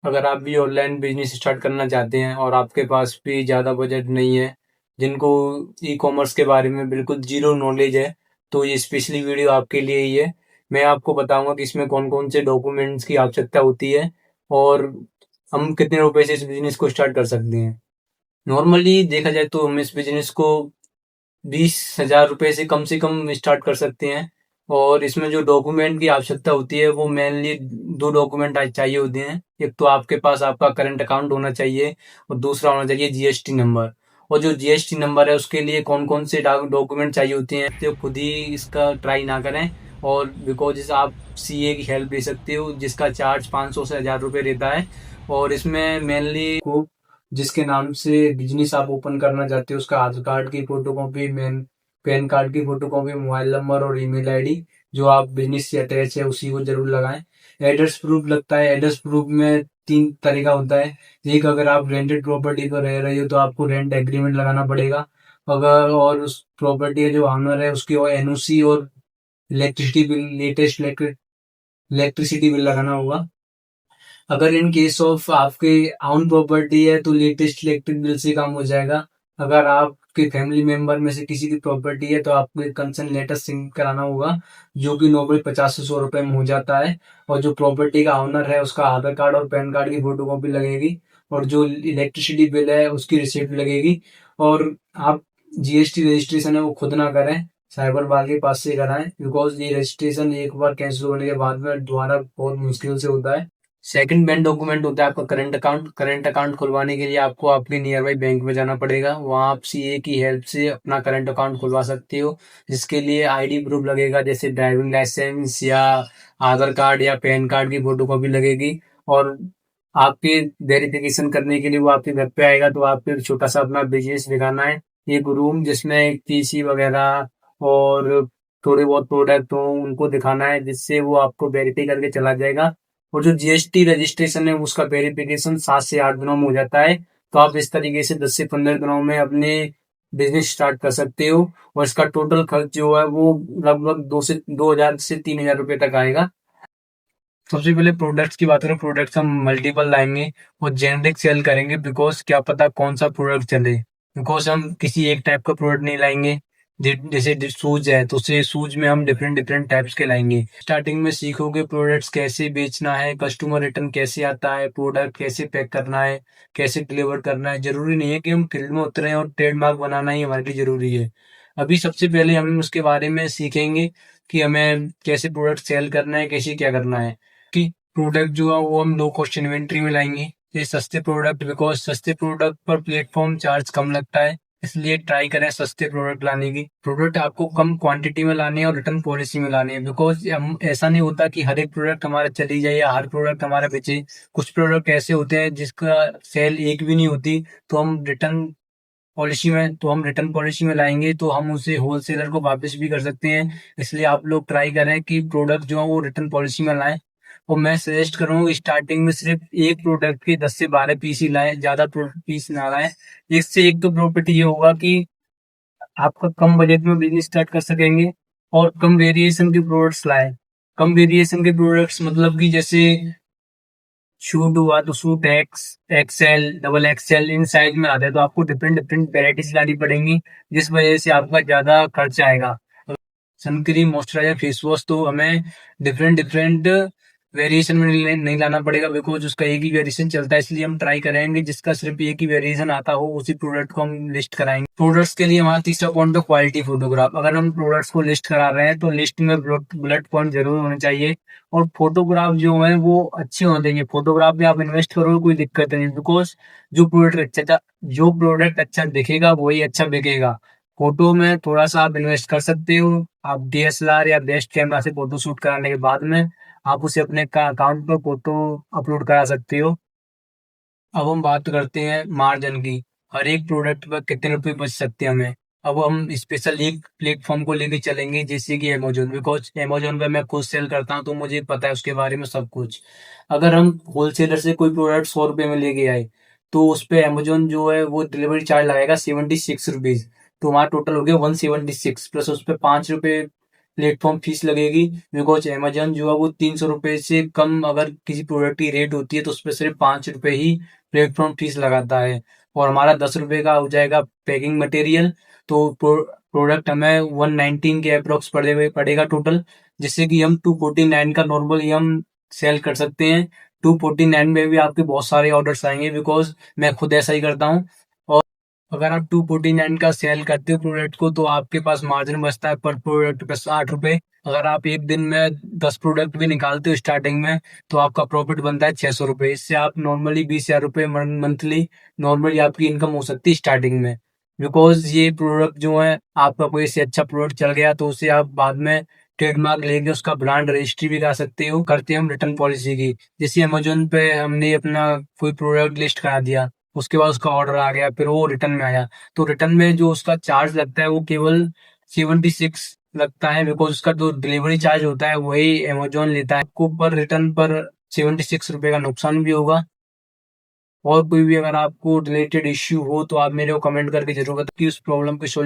अगर आप भी ऑनलाइन बिजनेस स्टार्ट करना चाहते हैं और आपके पास भी ज़्यादा बजट नहीं है, जिनको ई कॉमर्स के बारे में बिल्कुल जीरो नॉलेज है, तो ये स्पेशली वीडियो आपके लिए ही है। मैं आपको बताऊंगा कि इसमें कौन कौन से डॉक्यूमेंट्स की आवश्यकता होती है और हम कितने रुपए से इस बिजनेस को स्टार्ट कर सकते हैं। नॉर्मली देखा जाए तो हम इस बिजनेस को 20,000 रुपए से कम स्टार्ट कर सकते हैं। और इसमें जो डॉक्यूमेंट की आवश्यकता होती है वो मेनली दो डॉक्यूमेंट चाहिए होते हैं। एक तो आपके पास आपका करंट अकाउंट होना चाहिए और दूसरा होना चाहिए जीएसटी नंबर। और जो जीएसटी नंबर है उसके लिए कौन कौन से डॉक्यूमेंट चाहिए होते हैं तो खुद ही इसका ट्राई ना करें। और बिकॉज आप सीए की हेल्प ले सकते हो जिसका चार्ज 500 से 1,000 रुपये रहता है। और इसमें मेनली जिसके नाम से बिजनेस आप ओपन करना चाहते हो उसका आधार कार्ड की फोटोकॉपी, मेन पैन कार्ड की फोटोकॉपी, मोबाइल नंबर और ईमेल आईडी जो आप बिजनेस से अटैच है उसी को जरूर लगाएं। एड्रेस प्रूफ लगता है। एड्रेस प्रूफ में तीन तरीका होता है। एक, अगर आप रेंटेड प्रॉपर्टी पर रह रहे हो तो आपको रेंट एग्रीमेंट लगाना पड़ेगा। अगर और उस प्रॉपर्टी का जो ऑनर है उसकी एनओसी और electricity bill, latest electricity bill लगाना होगा। अगर इन केस ऑफ आपके ओन प्रॉपर्टी है तो लेटेस्ट इलेक्ट्रिक बिल से काम हो जाएगा। अगर आपके फैमिली मेंबर में से किसी की प्रॉपर्टी है तो आपको कंसर्न लेटर सिंक कराना होगा जो कि नॉर्मली 50 से 100 रुपए में हो जाता है। और जो प्रॉपर्टी का ओनर है उसका आधार कार्ड और पैन कार्ड की फोटो कॉपी लगेगी और जो इलेक्ट्रिसिटी बिल है उसकी रिसिप्ट लगेगी। और आप जीएसटी रजिस्ट्रेशन है वो खुद ना करें, साइबर वाले के पास से कराएं बिकॉज ये रजिस्ट्रेशन एक बार कैंसिल होने के बाद में दोबारा बहुत मुश्किल से होता है। सेकंड मेन डॉक्यूमेंट होता है आपका करंट अकाउंट। करंट अकाउंट खुलवाने के लिए आपको आपके नियर बाई बैंक में जाना पड़ेगा। वहाँ आप सीए की हेल्प से अपना करंट अकाउंट खुलवा सकते हो जिसके लिए आईडी प्रूफ लगेगा जैसे ड्राइविंग लाइसेंस या आधार कार्ड या पैन कार्ड की फोटो कॉपी लगेगी। और आपके वेरिफिकेशन करने के लिए वो आपके घर पे आएगा तो आपको एक छोटा सा अपना बिजनेस दिखाना है, एक रूम जिसमें एक पीसी वगैरह और थोड़े बहुत प्रोडक्ट हो उनको दिखाना है जिससे वो आपको वेरीफाई करके चला जाएगा। और जो जीएसटी रजिस्ट्रेशन है उसका वेरिफिकेशन 7 से 8 दिनों में हो जाता है। तो आप इस तरीके से 10 से 15 दिनों में अपने बिजनेस स्टार्ट कर सकते हो। और इसका टोटल खर्च जो है वो लगभग 2,000 से 3,000 रुपये तक आएगा। सबसे पहले प्रोडक्ट्स की बात करें, प्रोडक्ट्स हम मल्टीपल लाएंगे और जेनरिक सेल करेंगे बिकॉज क्या पता कौन सा प्रोडक्ट चले। बिकॉज हम किसी एक टाइप का प्रोडक्ट नहीं लाएंगे। जैसे शूज है तो उसे शूज में हम डिफरेंट डिफरेंट टाइप्स के लाएंगे। स्टार्टिंग में सीखोगे प्रोडक्ट्स कैसे बेचना है, कस्टमर रिटर्न कैसे आता है, प्रोडक्ट कैसे पैक करना है, कैसे डिलीवर करना है। जरूरी नहीं है कि हम फील्ड में उतरे और ट्रेडमार्क बनाना ही हमारे लिए जरूरी है। अभी सबसे पहले हम उसके बारे में सीखेंगे कि हमें कैसे प्रोडक्ट सेल करना है, कैसे क्या करना है। कि प्रोडक्ट जो है वो हम लो कॉस्ट इन्वेंट्री में लाएंगे। ये सस्ते प्रोडक्ट, बिकॉज सस्ते प्रोडक्ट पर प्लेटफॉर्म चार्ज कम लगता है इसलिए ट्राई करें सस्ते प्रोडक्ट लाने की। प्रोडक्ट आपको कम क्वांटिटी में लाने हैं और रिटर्न पॉलिसी में लाने हैं बिकॉज हम ऐसा नहीं होता कि हर एक प्रोडक्ट हमारा चली जाए या हर प्रोडक्ट हमारा बेचे। कुछ प्रोडक्ट ऐसे होते हैं जिसका सेल एक भी नहीं होती तो हम रिटर्न पॉलिसी में लाएंगे तो हम उसे होलसेलर को वापस भी कर सकते हैं। इसलिए आप लोग ट्राई करें कि प्रोडक्ट जो है वो रिटर्न पॉलिसी में लाएं। और मैं सजेस्ट करूंगा स्टार्टिंग में सिर्फ एक प्रोडक्ट के 10 से 12 पीस ही लाएं, ज्यादा पीस ना लाएं। इससे एक तो प्रॉपर्टी ये होगा कि आपका कम बजट में बिजनेस स्टार्ट कर सकेंगे और कम वेरिएशन के प्रोडक्ट्स लाएं। कम वेरिएशन के प्रोडक्ट्स मतलब कि जैसे शूट हुआ तो shoot x, XL, double XL in size में आते हैं तो आपको डिफरेंट डिफरेंट वेराइटीज लानी पड़ेंगी जिस वजह से आपका ज्यादा खर्च आएगा। सनक्रीम, मॉइस्चराइजर, फेस वॉश तो हमें डिफरेंट डिफरेंट वेरिएशन में नहीं लाना पड़ेगा बिकॉज उसका एक ही वेरिएशन चलता है। इसलिए हम ट्राई करेंगे जिसका सिर्फ एक ही वेरिएशन आता हो उसी प्रोडक्ट को हम लिस्ट कराएंगे। प्रोडक्ट्स के लिए हमारा तीसरा पॉइंट है क्वालिटी फोटोग्राफ। अगर हम प्रोडक्ट्स को लिस्ट करा रहे हैं तो लिस्ट में बुलेट पॉइंट जरूर होने चाहिए और फोटोग्राफ जो है वो अच्छे होने चाहिए। फोटोग्राफ में आप इन्वेस्ट करोगे कोई दिक्कत नहीं बिकॉज जो प्रोडक्ट अच्छा दिखेगा वही अच्छा बिकेगा। फोटो में थोड़ा सा आप इन्वेस्ट कर सकते हो। आप डीएसएलआर या बेस्ट कैमरा से फोटो शूट कराने के बाद में आप उसे अपने अकाउंट पर फोटो अपलोड करा सकते हो। अब हम बात करते हैं मार्जिन की। हर एक प्रोडक्ट पर कितने रुपए बच सकते हैं हमें। अब हम स्पेशल एक प्लेटफॉर्म को लेके चलेंगे जैसे कि अमेजोन, बिकॉज अमेजोन पे मैं खुद सेल करता हूँ तो मुझे पता है उसके बारे में सब कुछ। अगर हम होलसेलर से कोई प्रोडक्ट 100 रुपए में लेके आए तो उस पे अमेजोन जो है वो डिलीवरी चार्ज लगाएगा 76 रुपीज। तो वहाँ टोटल हो गया 176 प्लस उस पर 5 रुपए प्लेटफॉर्म फीस लगेगी। बिकॉज अमेजोन जो है वो 300 रुपये से कम अगर किसी प्रोडक्ट की रेट होती है तो उस पर सिर्फ 5 रुपये ही प्लेटफॉर्म फीस लगाता है, और हमारा 10 रुपये का हो जाएगा पैकिंग मटेरियल। तो प्रोडक्ट हमें 119 के अप्रोक्स पड़ेगा टोटल, जिससे कि हम 249 का नॉर्मली हम सेल कर सकते हैं। 249 में भी आपके बहुत सारे ऑर्डर्स आएंगे, बिकॉज मैं खुद ऐसा ही करता हूँ। और अगर आप 249 का सेल करते हो प्रोडक्ट को तो आपके पास मार्जिन बचता है पर प्रोडक्ट पे 60 रुपये। अगर आप एक दिन में 10 प्रोडक्ट भी निकालते हो स्टार्टिंग में तो आपका प्रॉफिट बनता है 600 रुपये। इससे आप नॉर्मली 20,000 रुपये मंथली नॉर्मली आपकी इनकम हो सकती है स्टार्टिंग में। बिकॉज ये प्रोडक्ट जो है आपका कोई से अच्छा प्रोडक्ट चल गया तो उसे आप बाद में ट्रेडमार्क लेके उसका ब्रांड रजिस्ट्री भी करा सकते हो। करते हैं हम रिटर्न पॉलिसी की, जैसे अमेजोन पे हमने अपना कोई प्रोडक्ट लिस्ट करा दिया, उसके बाद उसका ऑर्डर आ गया, फिर वो रिटर्न में आया, तो रिटर्न में जो उसका चार्ज लगता है वो केवल 76 लगता है। बिकॉज उसका जो डिलीवरी चार्ज होता है वही अमेजोन लेता है। आपको पर रिटर्न पर 76 रुपये का नुकसान भी होगा। और कोई भी अगर आपको रिलेटेड इश्यू हो तो आप मेरे को कमेंट करके जरूर बताओ कि उस प्रॉब्लम को